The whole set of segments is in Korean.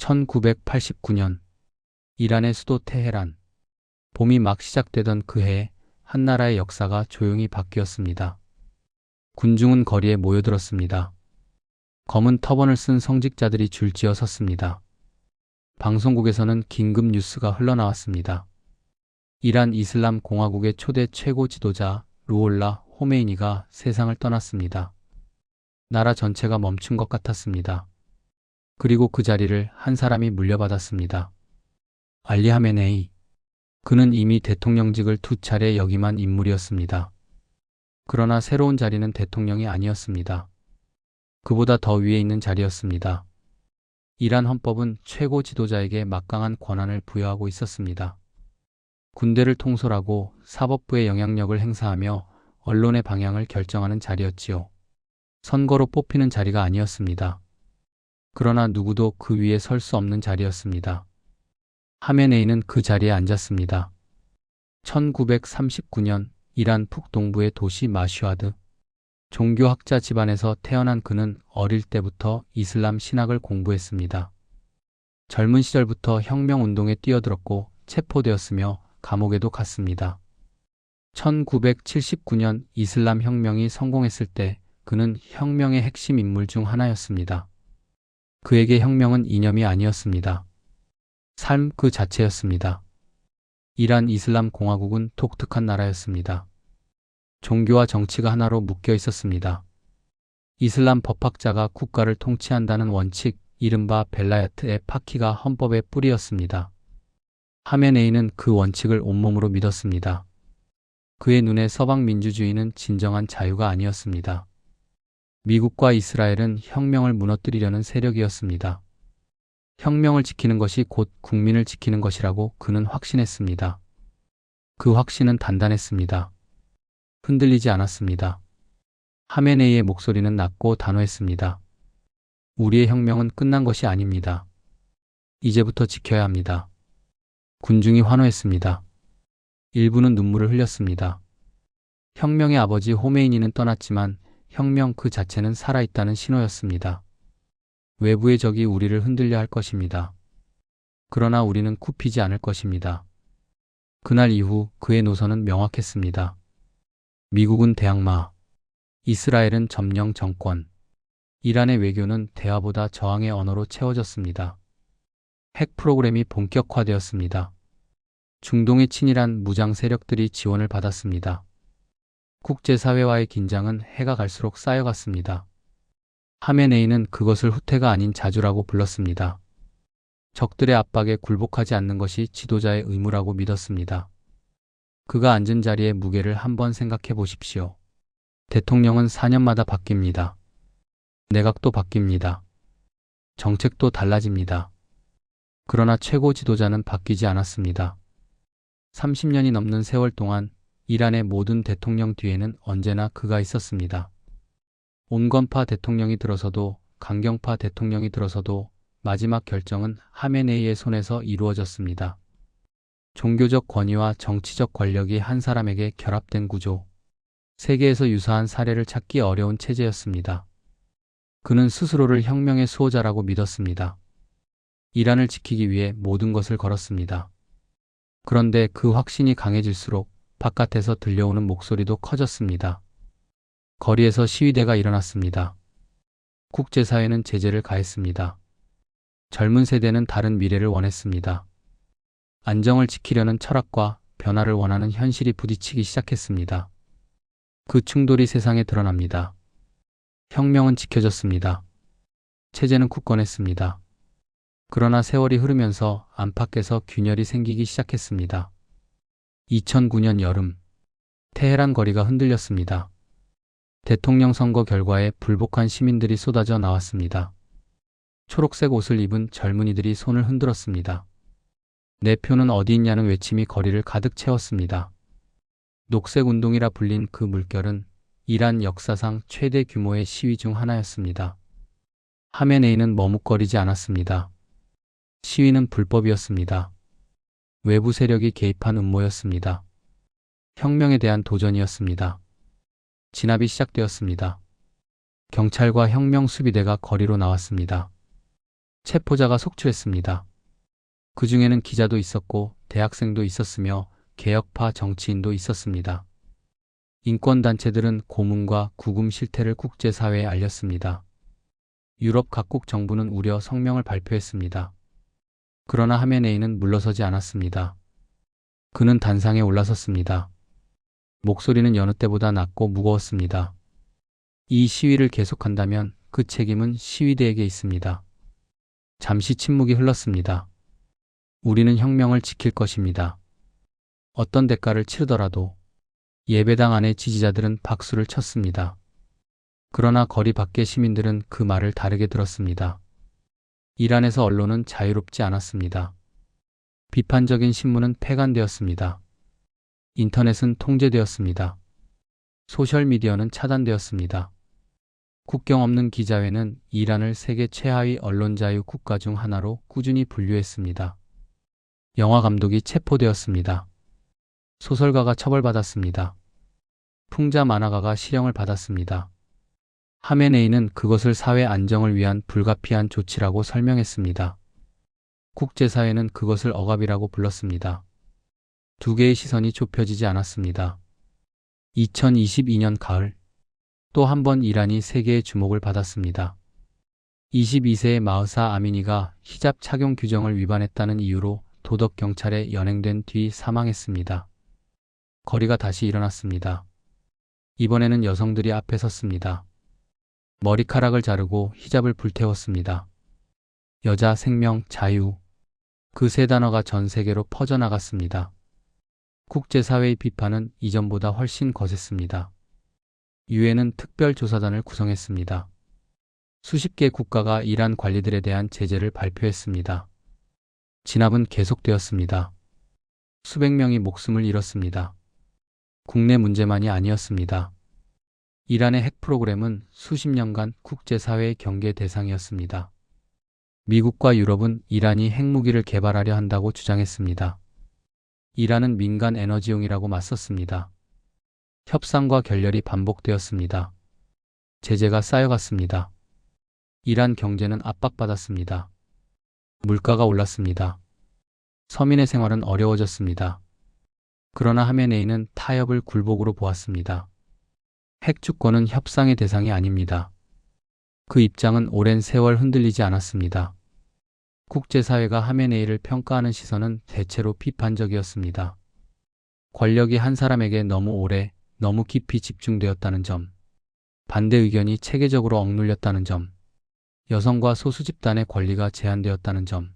1989년 이란의 수도 테헤란. 봄이 막 시작되던 그 해에 한 나라의 역사가 조용히 바뀌었습니다. 군중은 거리에 모여들었습니다. 검은 터번을 쓴 성직자들이 줄지어 섰습니다. 방송국에서는 긴급 뉴스가 흘러나왔습니다. 이란 이슬람 공화국의 초대 최고 지도자 루올라 호메이니가 세상을 떠났습니다. 나라 전체가 멈춘 것 같았습니다. 그리고 그 자리를 한 사람이 물려받았습니다. 알리 하메네이. 그는 이미 대통령직을 2차례 역임한 인물이었습니다. 그러나 새로운 자리는 대통령이 아니었습니다. 그보다 더 위에 있는 자리였습니다. 이란 헌법은 최고 지도자에게 막강한 권한을 부여하고 있었습니다. 군대를 통솔하고 사법부의 영향력을 행사하며 언론의 방향을 결정하는 자리였지요. 선거로 뽑히는 자리가 아니었습니다. 그러나 누구도 그 위에 설 수 없는 자리였습니다. 하메네이는 그 자리에 앉았습니다. 1939년 이란 북동부의 도시 마슈아드. 종교학자 집안에서 태어난 그는 어릴 때부터 이슬람 신학을 공부했습니다. 젊은 시절부터 혁명운동에 뛰어들었고 체포되었으며 감옥에도 갔습니다. 1979년 이슬람 혁명이 성공했을 때 그는 혁명의 핵심 인물 중 하나였습니다. 그에게 혁명은 이념이 아니었습니다. 삶 그 자체였습니다. 이란 이슬람 공화국은 독특한 나라였습니다. 종교와 정치가 하나로 묶여 있었습니다. 이슬람 법학자가 국가를 통치한다는 원칙, 이른바 벨라야트의 파키가 헌법의 뿌리였습니다. 하메네이는 그 원칙을 온몸으로 믿었습니다. 그의 눈에 서방 민주주의는 진정한 자유가 아니었습니다. 미국과 이스라엘은 혁명을 무너뜨리려는 세력이었습니다. 혁명을 지키는 것이 곧 국민을 지키는 것이라고 그는 확신했습니다. 그 확신은 단단했습니다. 흔들리지 않았습니다. 하메네이의 목소리는 낮고 단호했습니다. 우리의 혁명은 끝난 것이 아닙니다. 이제부터 지켜야 합니다. 군중이 환호했습니다. 일부는 눈물을 흘렸습니다. 혁명의 아버지 호메이니는 떠났지만 혁명 그 자체는 살아있다는 신호였습니다. 외부의 적이 우리를 흔들려 할 것입니다. 그러나 우리는 굽히지 않을 것입니다. 그날 이후 그의 노선은 명확했습니다. 미국은 대항마, 이스라엘은 점령 정권, 이란의 외교는 대화보다 저항의 언어로 채워졌습니다. 핵 프로그램이 본격화되었습니다. 중동의 친일한 무장 세력들이 지원을 받았습니다. 국제사회와의 긴장은 해가 갈수록 쌓여갔습니다. 하메네이는 그것을 후퇴가 아닌 자주라고 불렀습니다. 적들의 압박에 굴복하지 않는 것이 지도자의 의무라고 믿었습니다. 그가 앉은 자리의 무게를 한번 생각해 보십시오. 대통령은 4년마다 바뀝니다. 내각도 바뀝니다. 정책도 달라집니다. 그러나 최고 지도자는 바뀌지 않았습니다. 30년이 넘는 세월 동안 이란의 모든 대통령 뒤에는 언제나 그가 있었습니다. 온건파 대통령이 들어서도 강경파 대통령이 들어서도 마지막 결정은 하메네이의 손에서 이루어졌습니다. 종교적 권위와 정치적 권력이 한 사람에게 결합된 구조. 세계에서 유사한 사례를 찾기 어려운 체제였습니다. 그는 스스로를 혁명의 수호자라고 믿었습니다. 이란을 지키기 위해 모든 것을 걸었습니다. 그런데 그 확신이 강해질수록 바깥에서 들려오는 목소리도 커졌습니다. 거리에서 시위대가 일어났습니다. 국제사회는 제재를 가했습니다. 젊은 세대는 다른 미래를 원했습니다. 안정을 지키려는 철학과 변화를 원하는 현실이 부딪히기 시작했습니다. 그 충돌이 세상에 드러납니다. 혁명은 지켜졌습니다. 체제는 굳건했습니다. 그러나 세월이 흐르면서 안팎에서 균열이 생기기 시작했습니다. 2009년 여름, 테헤란 거리가 흔들렸습니다. 대통령 선거 결과에 불복한 시민들이 쏟아져 나왔습니다. 초록색 옷을 입은 젊은이들이 손을 흔들었습니다. 내 표는 어디 있냐는 외침이 거리를 가득 채웠습니다. 녹색 운동이라 불린 그 물결은 이란 역사상 최대 규모의 시위 중 하나였습니다. 하메네이는 머뭇거리지 않았습니다. 시위는 불법이었습니다. 외부 세력이 개입한 음모였습니다. 혁명에 대한 도전이었습니다. 진압이 시작되었습니다. 경찰과 혁명 수비대가 거리로 나왔습니다. 체포자가 속출했습니다. 그 중에는 기자도 있었고 대학생도 있었으며 개혁파 정치인도 있었습니다. 인권단체들은 고문과 구금 실태를 국제사회에 알렸습니다. 유럽 각국 정부는 우려 성명을 발표했습니다. 그러나 하메네이는 물러서지 않았습니다. 그는 단상에 올라섰습니다. 목소리는 여느 때보다 낮고 무거웠습니다. 이 시위를 계속한다면 그 책임은 시위대에게 있습니다. 잠시 침묵이 흘렀습니다. 우리는 혁명을 지킬 것입니다. 어떤 대가를 치르더라도. 예배당 안의 지지자들은 박수를 쳤습니다. 그러나 거리 밖의 시민들은 그 말을 다르게 들었습니다. 이란에서 언론은 자유롭지 않았습니다. 비판적인 신문은 폐간되었습니다. 인터넷은 통제되었습니다. 소셜미디어는 차단되었습니다. 국경 없는 기자회는 이란을 세계 최하위 언론자유 국가 중 하나로 꾸준히 분류했습니다. 영화 감독이 체포되었습니다. 소설가가 처벌받았습니다. 풍자 만화가가 실형을 받았습니다. 하메네이는 그것을 사회 안정을 위한 불가피한 조치라고 설명했습니다. 국제사회는 그것을 억압이라고 불렀습니다. 두 개의 시선이 좁혀지지 않았습니다. 2022년 가을, 또 한 번 이란이 세계의 주목을 받았습니다. 22세의 마흐사 아미니가 히잡 착용 규정을 위반했다는 이유로 도덕경찰에 연행된 뒤 사망했습니다. 거리가 다시 일어났습니다. 이번에는 여성들이 앞에 섰습니다. 머리카락을 자르고 히잡을 불태웠습니다. 여자, 생명, 자유. 그 세 단어가 전 세계로 퍼져나갔습니다. 국제사회의 비판은 이전보다 훨씬 거셌습니다. 유엔은 특별조사단을 구성했습니다. 수십 개 국가가 이란 관리들에 대한 제재를 발표했습니다. 진압은 계속되었습니다. 수백 명이 목숨을 잃었습니다. 국내 문제만이 아니었습니다. 이란의 핵 프로그램은 수십 년간 국제사회의 경계 대상이었습니다. 미국과 유럽은 이란이 핵무기를 개발하려 한다고 주장했습니다. 이란은 민간 에너지용이라고 맞섰습니다. 협상과 결렬이 반복되었습니다. 제재가 쌓여갔습니다. 이란 경제는 압박받았습니다. 물가가 올랐습니다. 서민의 생활은 어려워졌습니다. 그러나 하메네이는 타협을 굴복으로 보았습니다. 핵 주권은 협상의 대상이 아닙니다. 그 입장은 오랜 세월 흔들리지 않았습니다. 국제사회가 하메네이를 평가하는 시선은 대체로 비판적이었습니다. 권력이 한 사람에게 너무 오래, 너무 깊이 집중되었다는 점, 반대 의견이 체계적으로 억눌렸다는 점, 여성과 소수 집단의 권리가 제한되었다는 점,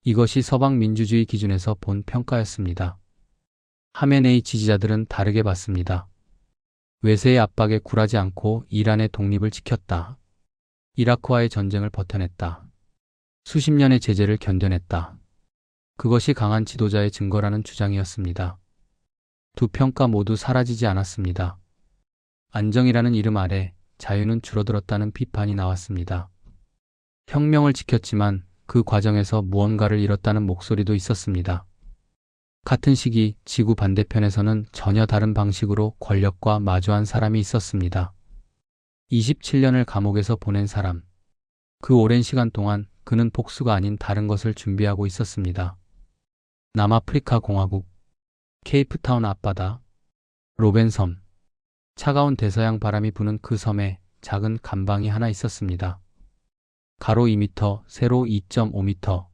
이것이 서방 민주주의 기준에서 본 평가였습니다. 하메네이 지지자들은 다르게 봤습니다. 외세의 압박에 굴하지 않고 이란의 독립을 지켰다. 이라크와의 전쟁을 버텨냈다. 수십 년의 제재를 견뎌냈다. 그것이 강한 지도자의 증거라는 주장이었습니다. 두 평가 모두 사라지지 않았습니다. 안정이라는 이름 아래 자유는 줄어들었다는 비판이 나왔습니다. 혁명을 지켰지만 그 과정에서 무언가를 잃었다는 목소리도 있었습니다. 같은 시기 지구 반대편에서는 전혀 다른 방식으로 권력과 마주한 사람이 있었습니다. 27년을 감옥에서 보낸 사람. 그 오랜 시간 동안 그는 복수가 아닌 다른 것을 준비하고 있었습니다. 남아프리카 공화국, 케이프타운 앞바다, 로벤섬. 차가운 대서양 바람이 부는 그 섬에 작은 감방이 하나 있었습니다. 가로 2m, 세로 2.5m,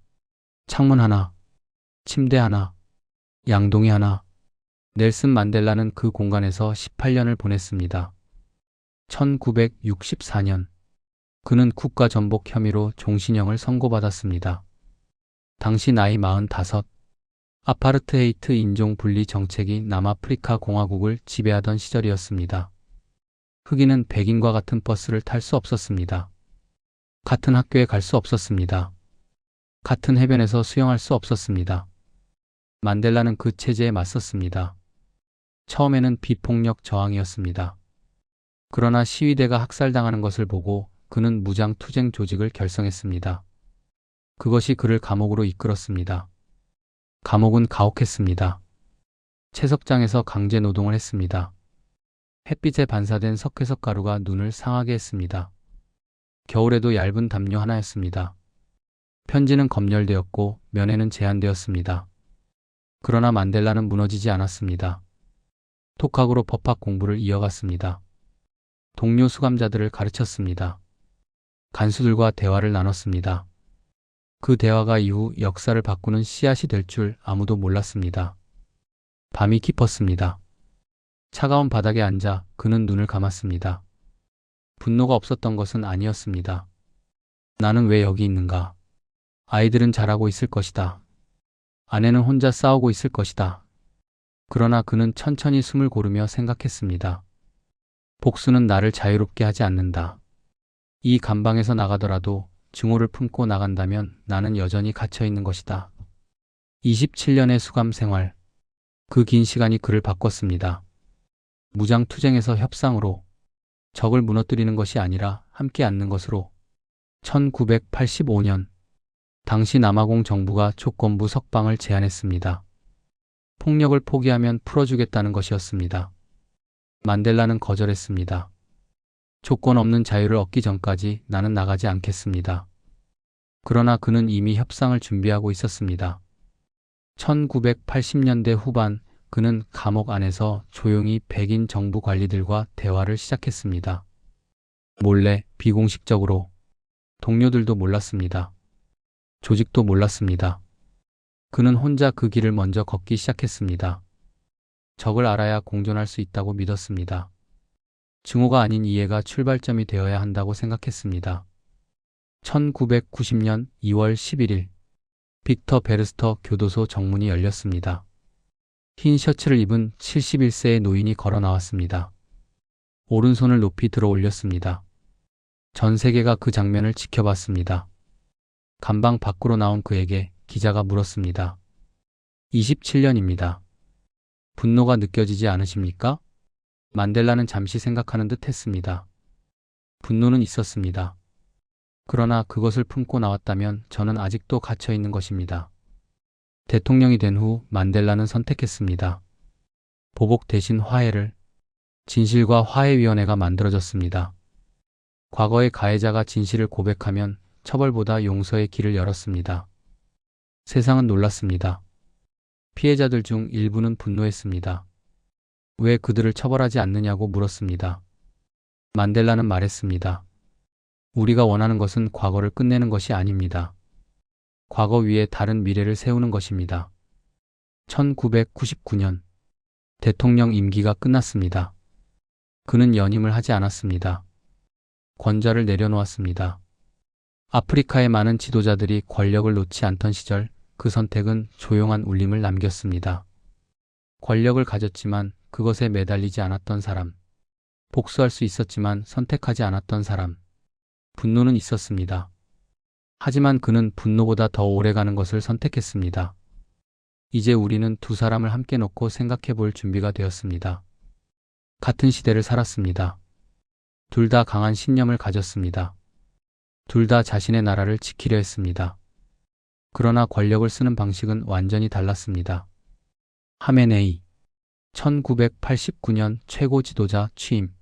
창문 하나, 침대 하나, 양동이 하나. 넬슨 만델라는 그 공간에서 18년을 보냈습니다. 1964년 그는 국가 전복 혐의로 종신형을 선고받았습니다. 당시 나이 45. 아파르트헤이트 인종 분리 정책이 남아프리카 공화국을 지배하던 시절이었습니다. 흑인은 백인과 같은 버스를 탈 수 없었습니다. 같은 학교에 갈 수 없었습니다. 같은 해변에서 수영할 수 없었습니다. 만델라는 그 체제에 맞섰습니다. 처음에는 비폭력 저항이었습니다. 그러나 시위대가 학살당하는 것을 보고 그는 무장투쟁 조직을 결성했습니다. 그것이 그를 감옥으로 이끌었습니다. 감옥은 가혹했습니다. 채석장에서 강제 노동을 했습니다. 햇빛에 반사된 석회석 가루가 눈을 상하게 했습니다. 겨울에도 얇은 담요 하나였습니다. 편지는 검열되었고 면회는 제한되었습니다. 그러나 만델라는 무너지지 않았습니다. 독학으로 법학 공부를 이어갔습니다. 동료 수감자들을 가르쳤습니다. 간수들과 대화를 나눴습니다. 그 대화가 이후 역사를 바꾸는 씨앗이 될 줄 아무도 몰랐습니다. 밤이 깊었습니다. 차가운 바닥에 앉아 그는 눈을 감았습니다. 분노가 없었던 것은 아니었습니다. 나는 왜 여기 있는가? 아이들은 잘하고 있을 것이다. 아내는 혼자 싸우고 있을 것이다. 그러나 그는 천천히 숨을 고르며 생각했습니다. 복수는 나를 자유롭게 하지 않는다. 이 감방에서 나가더라도 증오를 품고 나간다면 나는 여전히 갇혀 있는 것이다. 27년의 수감 생활. 그 긴 시간이 그를 바꿨습니다. 무장투쟁에서 협상으로, 적을 무너뜨리는 것이 아니라 함께 앉는 것으로. 1985년, 당시 남아공 정부가 조건부 석방을 제안했습니다. 폭력을 포기하면 풀어주겠다는 것이었습니다. 만델라는 거절했습니다. 조건 없는 자유를 얻기 전까지 나는 나가지 않겠습니다. 그러나 그는 이미 협상을 준비하고 있었습니다. 1980년대 후반 그는 감옥 안에서 조용히 백인 정부 관리들과 대화를 시작했습니다. 몰래, 비공식적으로. 동료들도 몰랐습니다. 조직도 몰랐습니다. 그는 혼자 그 길을 먼저 걷기 시작했습니다. 적을 알아야 공존할 수 있다고 믿었습니다. 증오가 아닌 이해가 출발점이 되어야 한다고 생각했습니다. 1990년 2월 11일 빅터 베르스터 교도소 정문이 열렸습니다. 흰 셔츠를 입은 71세의 노인이 걸어 나왔습니다. 오른손을 높이 들어 올렸습니다. 전 세계가 그 장면을 지켜봤습니다. 감방 밖으로 나온 그에게 기자가 물었습니다. 27년입니다. 분노가 느껴지지 않으십니까? 만델라는 잠시 생각하는 듯 했습니다. 분노는 있었습니다. 그러나 그것을 품고 나왔다면 저는 아직도 갇혀 있는 것입니다. 대통령이 된 후 만델라는 선택했습니다. 보복 대신 화해를. 진실과 화해위원회가 만들어졌습니다. 과거의 가해자가 진실을 고백하면 처벌보다 용서의 길을 열었습니다. 세상은 놀랐습니다. 피해자들 중 일부는 분노했습니다. 왜 그들을 처벌하지 않느냐고 물었습니다. 만델라는 말했습니다. 우리가 원하는 것은 과거를 끝내는 것이 아닙니다. 과거 위에 다른 미래를 세우는 것입니다. 1999년 대통령 임기가 끝났습니다. 그는 연임을 하지 않았습니다. 권좌를 내려놓았습니다. 아프리카의 많은 지도자들이 권력을 놓지 않던 시절 그 선택은 조용한 울림을 남겼습니다. 권력을 가졌지만 그것에 매달리지 않았던 사람. 복수할 수 있었지만 선택하지 않았던 사람. 분노는 있었습니다. 하지만 그는 분노보다 더 오래가는 것을 선택했습니다. 이제 우리는 두 사람을 함께 놓고 생각해 볼 준비가 되었습니다. 같은 시대를 살았습니다. 둘 다 강한 신념을 가졌습니다. 둘 다 자신의 나라를 지키려 했습니다. 그러나 권력을 쓰는 방식은 완전히 달랐습니다. 하메네이 1989년 최고 지도자 취임.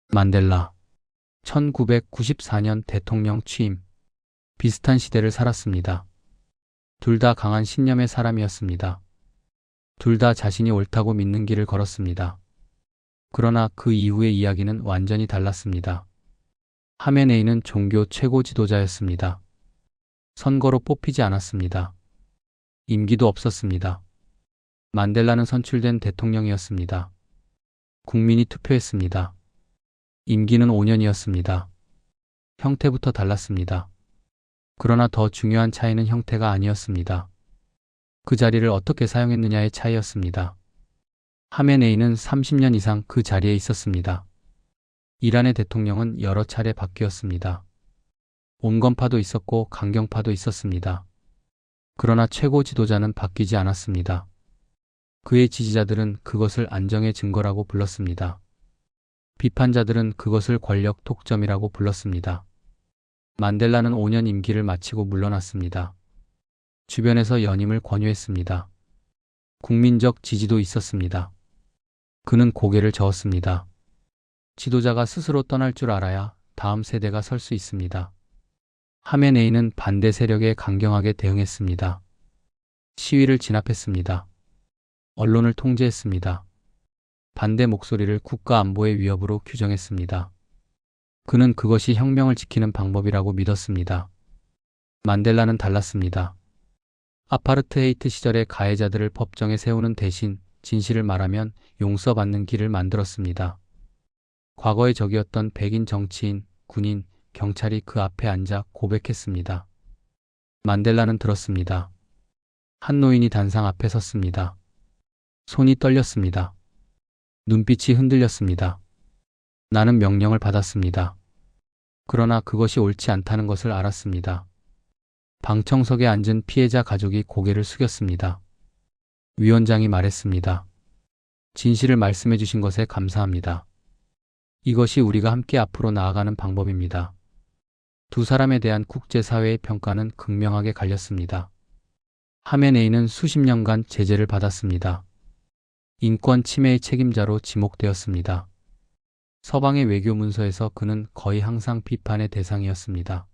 만델라 1994년 대통령 취임. 비슷한 시대를 살았습니다. 둘 다 강한 신념의 사람이었습니다. 둘 다 자신이 옳다고 믿는 길을 걸었습니다. 그러나 그 이후의 이야기는 완전히 달랐습니다. 하메네이는 종교 최고 지도자였습니다. 선거로 뽑히지 않았습니다. 임기도 없었습니다. 만델라는 선출된 대통령이었습니다. 국민이 투표했습니다. 임기는 5년이었습니다. 형태부터 달랐습니다. 그러나 더 중요한 차이는 형태가 아니었습니다. 그 자리를 어떻게 사용했느냐의 차이였습니다. 하메네이는 30년 이상 그 자리에 있었습니다. 이란의 대통령은 여러 차례 바뀌었습니다. 온건파도 있었고 강경파도 있었습니다. 그러나 최고 지도자는 바뀌지 않았습니다. 그의 지지자들은 그것을 안정의 증거라고 불렀습니다. 비판자들은 그것을 권력 독점이라고 불렀습니다. 만델라는 5년 임기를 마치고 물러났습니다. 주변에서 연임을 권유했습니다. 국민적 지지도 있었습니다. 그는 고개를 저었습니다. 지도자가 스스로 떠날 줄 알아야 다음 세대가 설 수 있습니다. 하메네이는 반대 세력에 강경하게 대응했습니다. 시위를 진압했습니다. 언론을 통제했습니다. 반대 목소리를 국가 안보의 위협으로 규정했습니다. 그는 그것이 혁명을 지키는 방법이라고 믿었습니다. 만델라는 달랐습니다. 아파르트헤이트 시절의 가해자들을 법정에 세우는 대신 진실을 말하면 용서받는 길을 만들었습니다. 과거의 적이었던 백인 정치인, 군인, 경찰이 그 앞에 앉아 고백했습니다. 만델라는 들었습니다. 한 노인이 단상 앞에 섰습니다. 손이 떨렸습니다. 눈빛이 흔들렸습니다. 나는 명령을 받았습니다. 그러나 그것이 옳지 않다는 것을 알았습니다. 방청석에 앉은 피해자 가족이 고개를 숙였습니다. 위원장이 말했습니다. 진실을 말씀해 주신 것에 감사합니다. 이것이 우리가 함께 앞으로 나아가는 방법입니다. 두 사람에 대한 국제사회의 평가는 극명하게 갈렸습니다. 하메네이는 수십 년간 제재를 받았습니다. 인권 침해의 책임자로 지목되었습니다. 서방의 외교 문서에서 그는 거의 항상 비판의 대상이었습니다.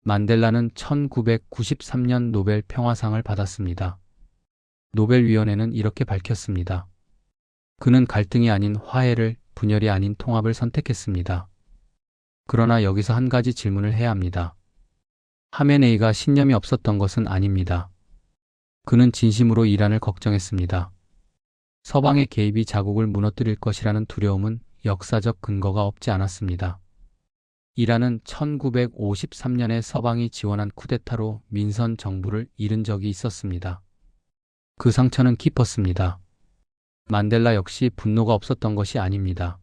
만델라는 1993년 노벨 평화상을 받았습니다. 노벨위원회는 이렇게 밝혔습니다. 그는 갈등이 아닌 화해를, 분열이 아닌 통합을 선택했습니다. 그러나 여기서 한 가지 질문을 해야 합니다. 하메네이가 신념이 없었던 것은 아닙니다. 그는 진심으로 이란을 걱정했습니다. 서방의 개입이 자국을 무너뜨릴 것이라는 두려움은 역사적 근거가 없지 않았습니다. 이란은 1953년에 서방이 지원한 쿠데타로 민선 정부를 잃은 적이 있었습니다. 그 상처는 깊었습니다. 만델라 역시 분노가 없었던 것이 아닙니다.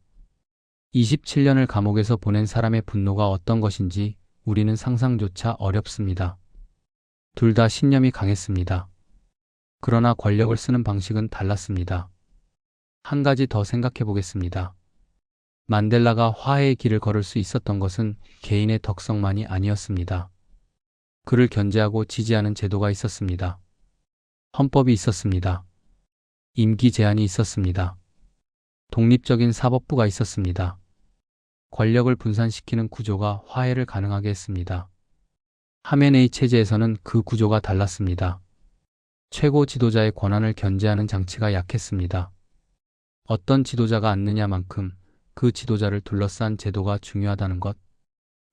27년을 감옥에서 보낸 사람의 분노가 어떤 것인지 우리는 상상조차 어렵습니다. 둘 다 신념이 강했습니다. 그러나 권력을 쓰는 방식은 달랐습니다. 한 가지 더 생각해 보겠습니다. 만델라가 화해의 길을 걸을 수 있었던 것은 개인의 덕성만이 아니었습니다. 그를 견제하고 지지하는 제도가 있었습니다. 헌법이 있었습니다. 임기 제한이 있었습니다. 독립적인 사법부가 있었습니다. 권력을 분산시키는 구조가 화해를 가능하게 했습니다. 하메네이 체제에서는 그 구조가 달랐습니다. 최고 지도자의 권한을 견제하는 장치가 약했습니다. 어떤 지도자가 앉느냐만큼 그 지도자를 둘러싼 제도가 중요하다는 것.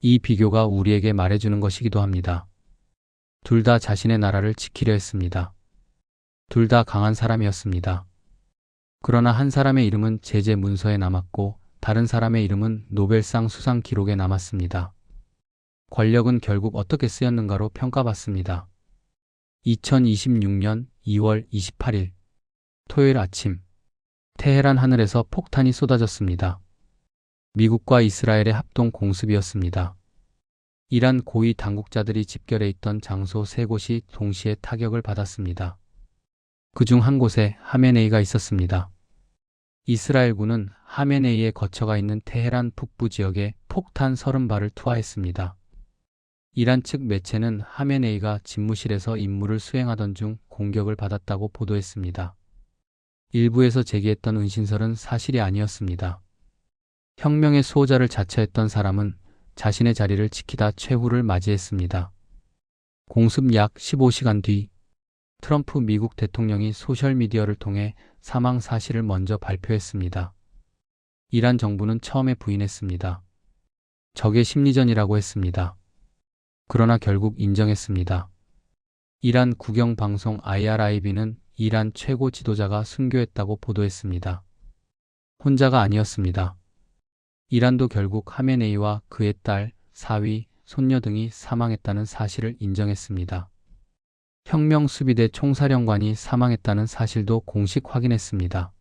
이 비교가 우리에게 말해주는 것이기도 합니다. 둘 다 자신의 나라를 지키려 했습니다. 둘 다 강한 사람이었습니다. 그러나 한 사람의 이름은 제재 문서에 남았고 다른 사람의 이름은 노벨상 수상 기록에 남았습니다. 권력은 결국 어떻게 쓰였는가로 평가받습니다. 2026년 2월 28일 토요일 아침 테헤란 하늘에서 폭탄이 쏟아졌습니다. 미국과 이스라엘의 합동 공습이었습니다. 이란 고위 당국자들이 집결해 있던 장소 3곳이 동시에 타격을 받았습니다. 그중 한 곳에 하메네이가 있었습니다. 이스라엘군은 하메네이의 거처가 있는 테헤란 북부 지역에 폭탄 30발을 투하했습니다. 이란 측 매체는 하메네이가 집무실에서 임무를 수행하던 중 공격을 받았다고 보도했습니다. 일부에서 제기했던 은신설은 사실이 아니었습니다. 혁명의 수호자를 자처했던 사람은 자신의 자리를 지키다 최후를 맞이했습니다. 공습 약 15시간 뒤 트럼프 미국 대통령이 소셜미디어를 통해 사망 사실을 먼저 발표했습니다. 이란 정부는 처음에 부인했습니다. 적의 심리전이라고 했습니다. 그러나 결국 인정했습니다. 이란 국영방송 IRIB는 이란 최고 지도자가 순교했다고 보도했습니다. 혼자가 아니었습니다. 이란도 결국 하메네이와 그의 딸, 사위, 손녀 등이 사망했다는 사실을 인정했습니다. 혁명 수비대 총사령관이 사망했다는 사실도 공식 확인했습니다.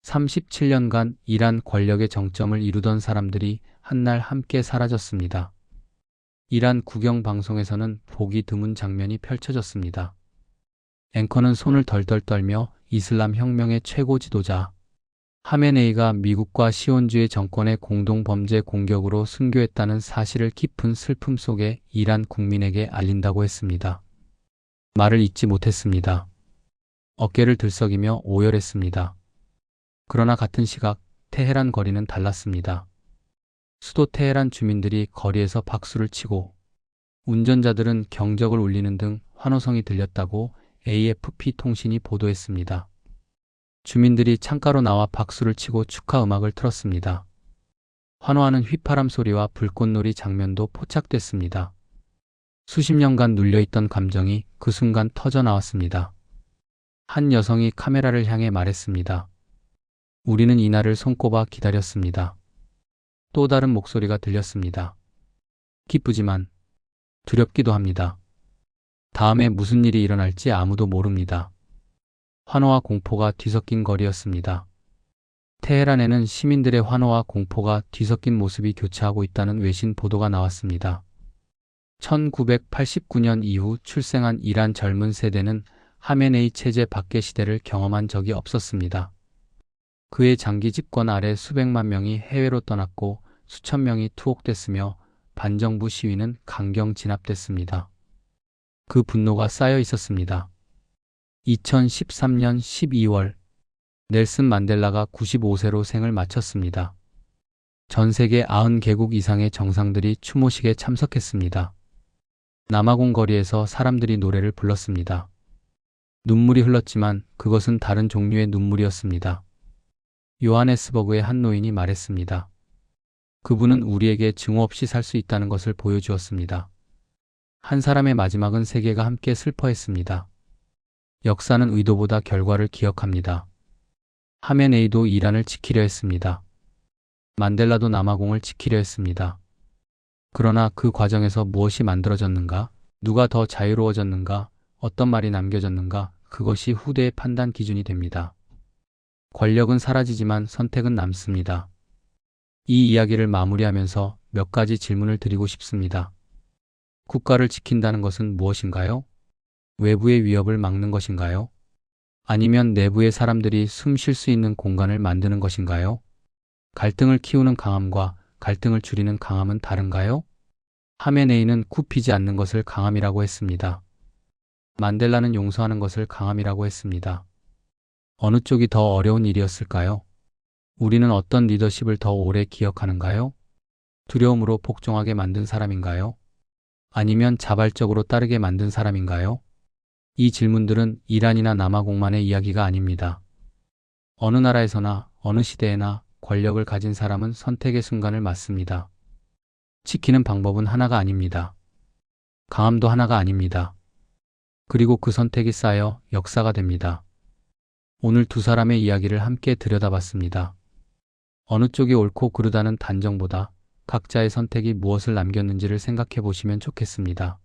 37년간 이란 권력의 정점을 이루던 사람들이 한날 함께 사라졌습니다. 이란 국영방송에서는 보기 드문 장면이 펼쳐졌습니다. 앵커는 손을 덜덜 떨며 이슬람 혁명의 최고 지도자 하메네이가 미국과 시온주의 정권의 공동범죄 공격으로 순교했다는 사실을 깊은 슬픔 속에 이란 국민에게 알린다고 했습니다. 말을 잇지 못했습니다. 어깨를 들썩이며 오열했습니다. 그러나 같은 시각 테헤란 거리는 달랐습니다. 수도 테헤란 주민들이 거리에서 박수를 치고 운전자들은 경적을 울리는 등 환호성이 들렸다고 AFP 통신이 보도했습니다. 주민들이 창가로 나와 박수를 치고 축하 음악을 틀었습니다. 환호하는 휘파람 소리와 불꽃놀이 장면도 포착됐습니다. 수십 년간 눌려있던 감정이 그 순간 터져 나왔습니다. 한 여성이 카메라를 향해 말했습니다. 우리는 이날을 손꼽아 기다렸습니다. 또 다른 목소리가 들렸습니다. 기쁘지만 두렵기도 합니다. 다음에 무슨 일이 일어날지 아무도 모릅니다. 환호와 공포가 뒤섞인 거리였습니다. 테헤란에는 시민들의 환호와 공포가 뒤섞인 모습이 교차하고 있다는 외신 보도가 나왔습니다. 1989년 이후 출생한 이란 젊은 세대는 하메네이 체제 밖의 시대를 경험한 적이 없었습니다. 그의 장기 집권 아래 수백만 명이 해외로 떠났고 수천 명이 투옥됐으며 반정부 시위는 강경 진압됐습니다. 그 분노가 쌓여 있었습니다. 2013년 12월 넬슨 만델라가 95세로 생을 마쳤습니다. 전 세계 90개국 이상의 정상들이 추모식에 참석했습니다. 남아공 거리에서 사람들이 노래를 불렀습니다. 눈물이 흘렀지만 그것은 다른 종류의 눈물이었습니다. 요하네스버그의 한 노인이 말했습니다. 그분은 우리에게 증오 없이 살 수 있다는 것을 보여주었습니다. 한 사람의 마지막은 세계가 함께 슬퍼했습니다. 역사는 의도보다 결과를 기억합니다. 하메네이도 이란을 지키려 했습니다. 만델라도 남아공을 지키려 했습니다. 그러나 그 과정에서 무엇이 만들어졌는가, 누가 더 자유로워졌는가, 어떤 말이 남겨졌는가, 그것이 후대의 판단 기준이 됩니다. 권력은 사라지지만 선택은 남습니다. 이 이야기를 마무리하면서 몇 가지 질문을 드리고 싶습니다. 국가를 지킨다는 것은 무엇인가요? 외부의 위협을 막는 것인가요? 아니면 내부의 사람들이 숨 쉴 수 있는 공간을 만드는 것인가요? 갈등을 키우는 강함과 갈등을 줄이는 강함은 다른가요? 하메네이는 굽히지 않는 것을 강함이라고 했습니다. 만델라는 용서하는 것을 강함이라고 했습니다. 어느 쪽이 더 어려운 일이었을까요? 우리는 어떤 리더십을 더 오래 기억하는가요? 두려움으로 복종하게 만든 사람인가요? 아니면 자발적으로 따르게 만든 사람인가요? 이 질문들은 이란이나 남아공만의 이야기가 아닙니다. 어느 나라에서나 어느 시대에나 권력을 가진 사람은 선택의 순간을 맞습니다. 지키는 방법은 하나가 아닙니다. 강함도 하나가 아닙니다. 그리고 그 선택이 쌓여 역사가 됩니다. 오늘 두 사람의 이야기를 함께 들여다봤습니다. 어느 쪽이 옳고 그르다는 단정보다 각자의 선택이 무엇을 남겼는지를 생각해 보시면 좋겠습니다.